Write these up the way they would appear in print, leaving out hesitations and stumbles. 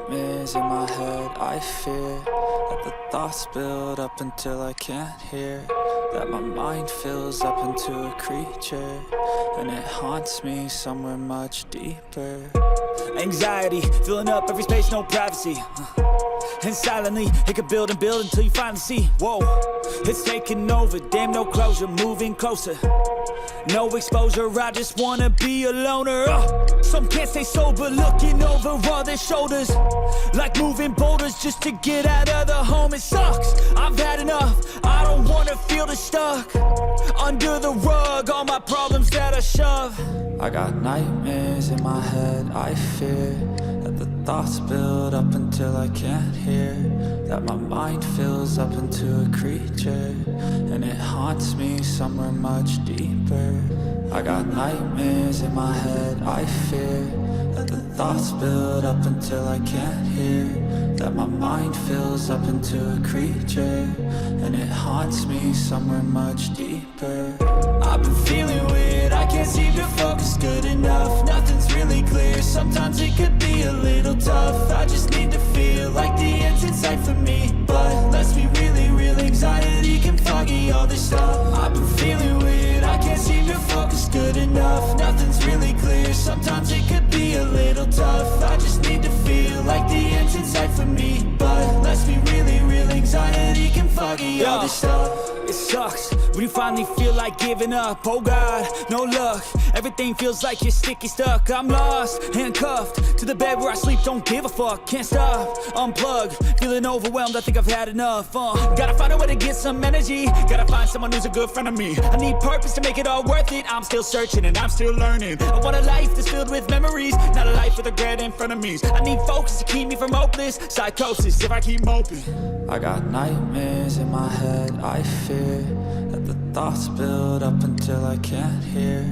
nightmares in my head. I fear that the thoughts build up until I can't hear, that my mind fills up into a creature, and it haunts me somewhere much deeper. Anxiety, filling up every space, no privacy. And silently, it could build and build until you finally see, whoa, it's taking over, damn no closure, moving closer. No exposure, I just wanna be a loner. Some can't stay sober, looking over all their shoulders, like moving boulders just to get out of the home. It sucks, I've had enough, I don't wanna feel the stuck under the rug, all my problems that I shove. I got nightmares in my head. I fear that the thoughts build up until I can't hear, that my mind fills up into a creature, and it haunts me somewhere much deeper. I got nightmares in my head. I fear that the thoughts build up until I can't hear, that my mind fills up into a creature, and it haunts me somewhere much deeper. I've been feeling weird, I can't seem to focus good enough. Nothing's really clear, sometimes it could be a little tough. I just need to feel like the end's in sight for me, but let's be really real, anxiety can foggy all this stuff. I've been feeling weird, I can't seem to focus good enough. Nothing's really clear, sometimes it could be a little tough. I just need to feel like the end's in sight for me, but let's be really real, anxiety can foggy all this stuff. It sucks when you finally feel like giving up. Oh God, no luck, everything feels like you're sticky stuck. I'm lost, handcuffed to the bed where I sleep, don't give a fuck. Can't stop, unplug, feeling overwhelmed, I think I've had enough. Gotta find a way to get some energy, gotta find someone who's a good friend of me. I need purpose to make it all worth it, I'm still searching and I'm still learning. I want a life that's filled with memories, not a life with regret in front of me. I need focus to keep me from hopeless psychosis if I keep moping. I got nightmares in my head. I fear that the thoughts build up until I can't hear,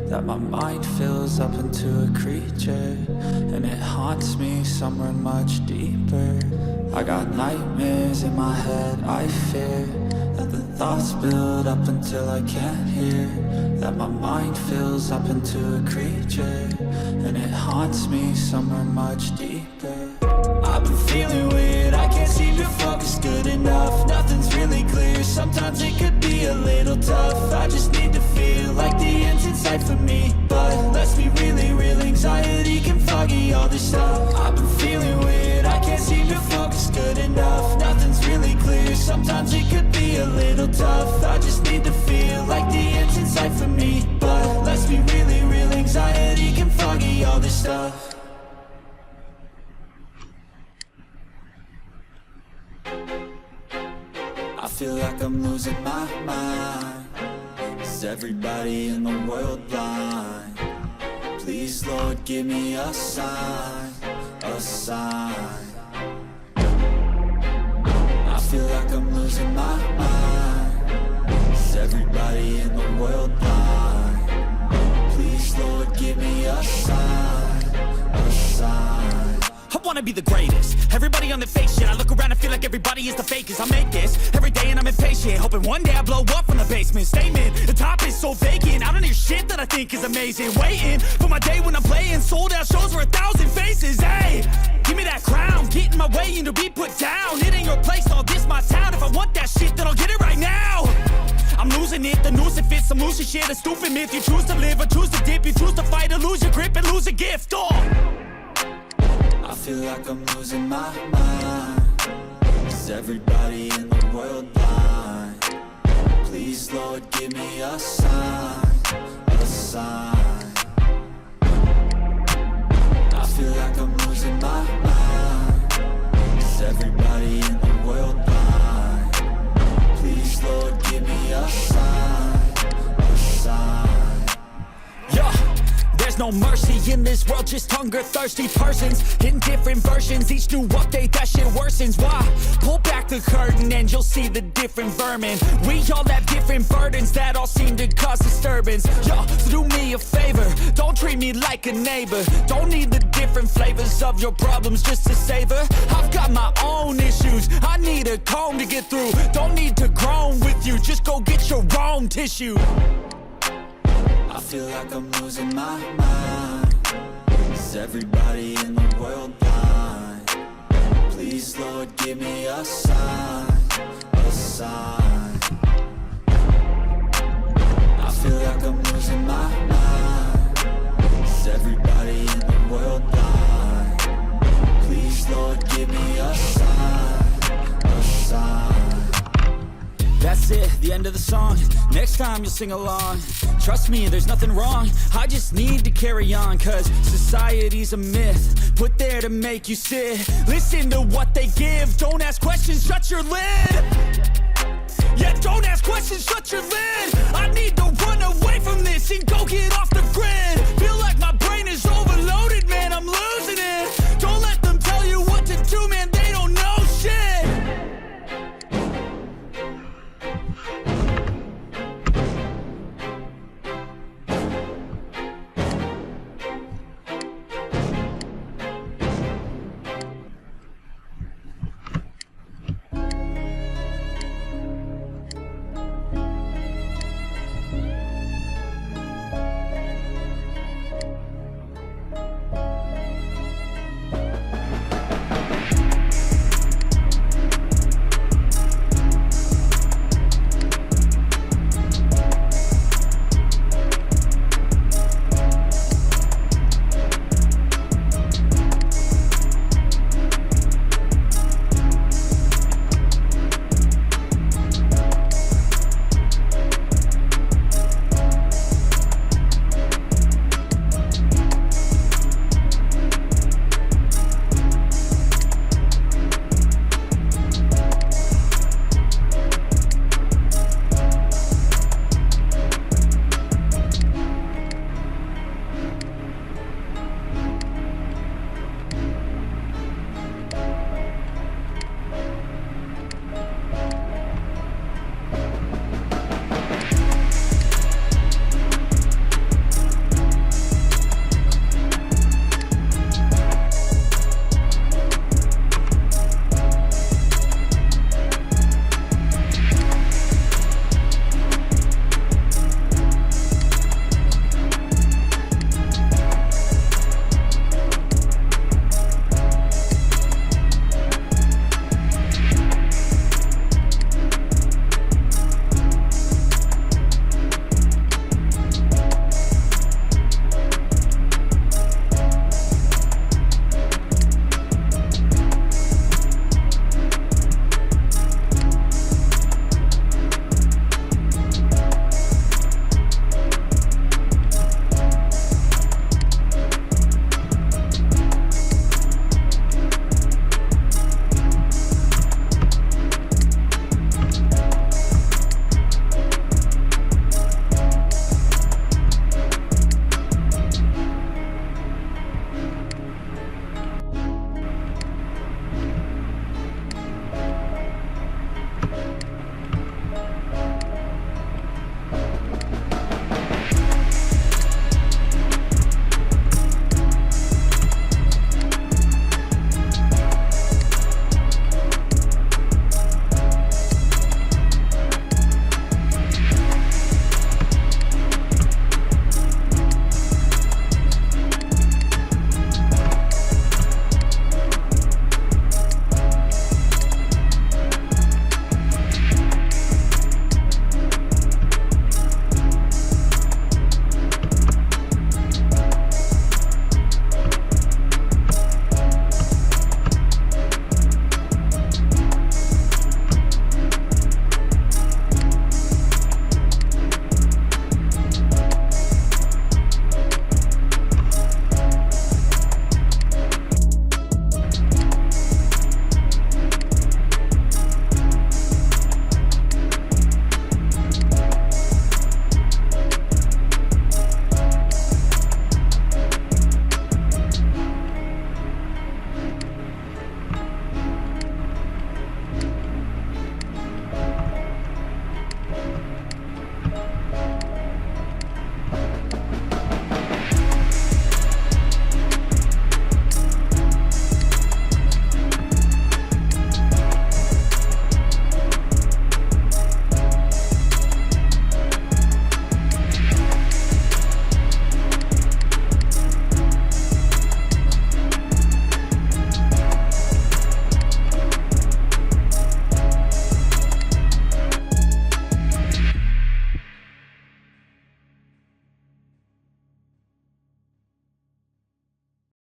that my mind fills up into a creature, and it haunts me somewhere much deeper. I got nightmares in my head. I fear that the thoughts build up until I can't hear, that my mind fills up into a creature, and it haunts me somewhere much deeper. I've been feeling weird, I can't seem to focus good enough. Nothing's really clear, sometimes it could be a little tough. I just need to feel like the end's in sight for me, but let's be really real, anxiety can foggy all this stuff. I've been feeling weird, I can't seem to focus good enough. Nothing's really clear, sometimes it could be a little tough. I just need to feel like the end's in sight for me, but let's be really real, anxiety can foggy all this stuff. I feel like I'm losing my mind. Is everybody in the world blind? Please, Lord, give me a sign, a sign. I feel like I'm losing my mind. Is everybody in the world blind? Please, Lord, give me a sign, a sign. I wanna be the greatest, everybody on the fake shit. I look around and feel like everybody is the fakest. I make this every day and I'm impatient, hoping one day I blow up from the basement. Statement, the top is so vacant, I don't hear shit that I think is amazing. Waiting for my day when I'm playing sold out shows for 1,000 faces. Hey, give me that crown, get in my way and to be put down. It ain't your place, all this my town. If I want that shit, then I'll get it right now. I'm losing it, the noose it fits, I'm losing shit. A stupid myth, you choose to live or choose to dip. You choose to fight or lose your grip and lose a gift. I feel like I'm losing my mind. Is everybody in the world blind? Please, Lord, give me a sign, a sign. I feel like I'm losing my mind. Is everybody in the world blind? Please, Lord, give me a sign, a sign. Yeah. There's no mercy in this world, just hunger-thirsty persons in different versions. Each new update, that shit worsens. Why? Pull back the curtain and you'll see the different vermin. We all have different burdens that all seem to cause disturbance. Yo, so do me a favor, don't treat me like a neighbor. Don't need the different flavors of your problems just to savor. I've got my own issues, I need a comb to get through. Don't need to groan with you, just go get your own tissue. I feel like I'm losing my mind. Is everybody in the world blind? Please, Lord, give me a sign, a sign. I feel like I'm losing my mind. Is everybody in the world blind? Please, Lord, give me a sign, a sign. That's it, the end of the song. Next time you'll sing along. Trust me, there's nothing wrong. I just need to carry on, cause society's a myth put there to make you sit. Listen to what they give. Don't ask questions, shut your lid. Yeah, don't ask questions, shut your lid. I need to run away from this and go get off the grid. Feel